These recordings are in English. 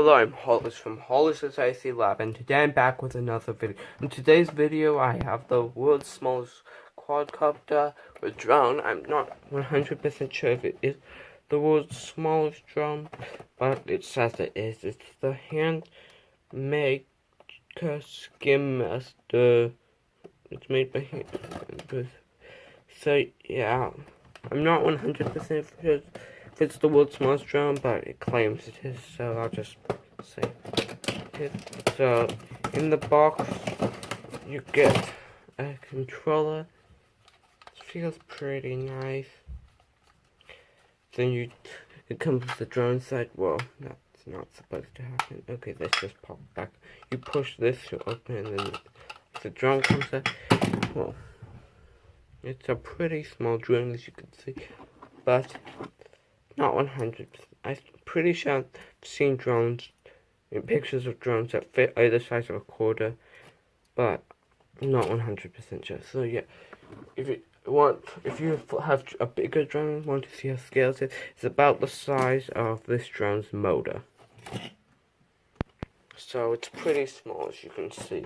Hello, I'm Hollis from Hollis' IC Lab, and today I'm back with another video. In today's video, I have the world's smallest quadcopter or drone. I'm not 100% sure if it is the world's smallest drone, but it says it is. It's the handmaker Skim Master. It's made by hand. So yeah, I'm not 100% sure if it's the world's smallest drone, but it claims it is, so I'll just say it. So, in the box, you get a controller. It feels pretty nice. Then it comes with the drone side. Well, that's not supposed to happen. Okay, let's just pop back. You push this to open, and then the drone comes out. Well, it's a pretty small drone, as you can see, but not 100%. I'm pretty sure I've seen drones, pictures of drones that fit either size of a quarter, but I'm not 100% sure. So yeah, if you have a bigger drone and want to see how scales it, it's about the size of this drone's motor. So it's pretty small, as you can see.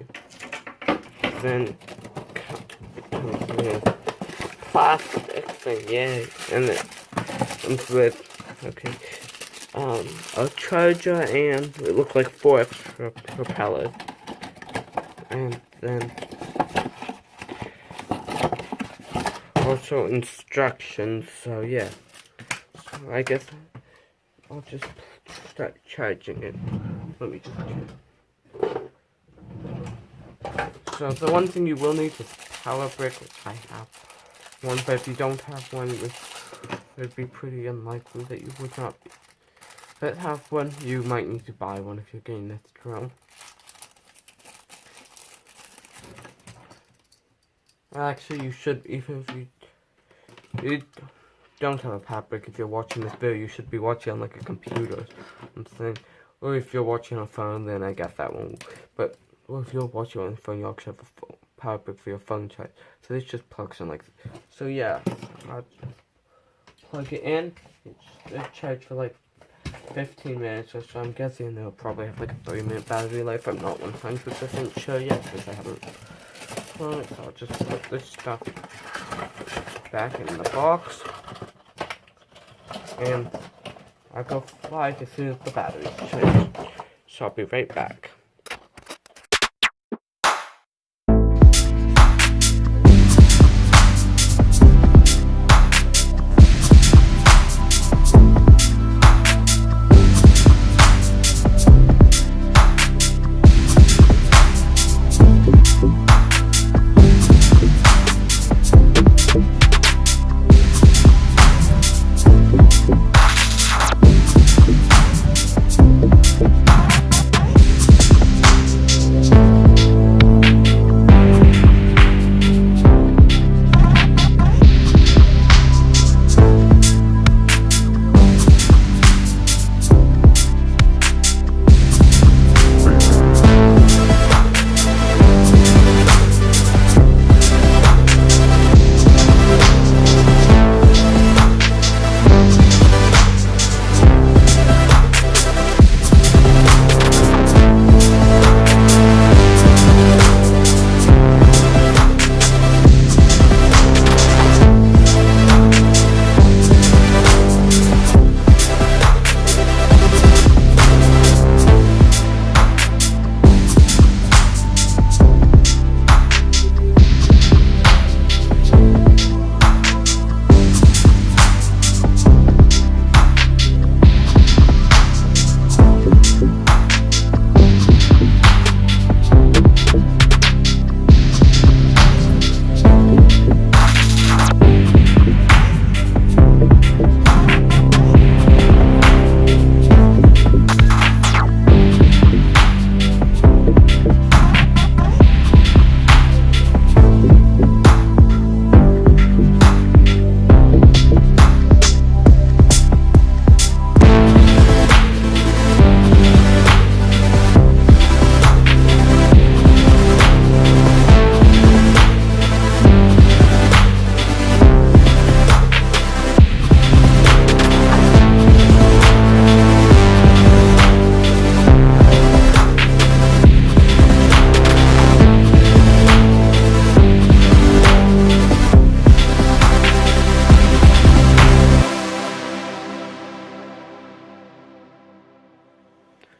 Then it comes with plastic thing, yay, and it comes with a charger, and it looks like 4 extra propellers, and then also instructions. So yeah, so I guess I'll just start charging it. Let me just check. So the one thing you will need is power brick, which I have one, but if you don't have one, it would be pretty unlikely that you would not have one. You might need to buy one if you're getting this drone. Actually, you should, even if you don't have a power brick, if you're watching this video, you should be watching on like a computer or something. Or if you're watching on a phone, then I guess that one. But if you're watching on a phone, you actually have a power brick for your phone charge. So this just plugs in like this. So yeah, I'll plug it in. It's charged for like 15 minutes or so. I'm guessing it'll probably have like a 3-minute battery life. I'm not 100% sure yet because I haven't plugged it. So I'll just put this stuff back in the box, and I'll go fly as soon as the battery's charged. So I'll be right back.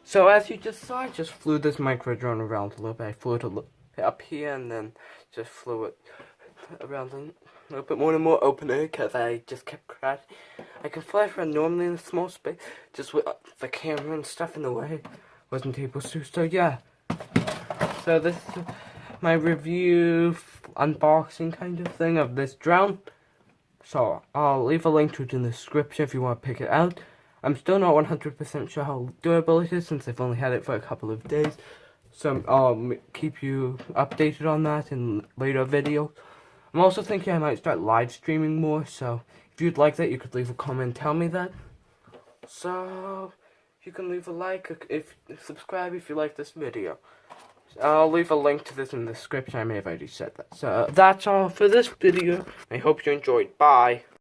So as you just saw, I just flew this micro drone around a little bit. I flew it up here and then just flew it around a little bit more and more open air because I just kept crashing. I can fly around normally in a small space, just with the camera and stuff in the way. Wasn't able to, so yeah. So this is my review, unboxing kind of thing of this drone. So I'll leave a link to it in the description if you want to pick it out. I'm still not 100% sure how durable it is since I've only had it for a couple of days. So I'll keep you updated on that in later videos. I'm also thinking I might start live streaming more, so if you'd like that, you could leave a comment and tell me that. So you can leave a like, if subscribe if you like this video. I'll leave a link to this in the description. I may have already said that. So that's all for this video. I hope you enjoyed. Bye.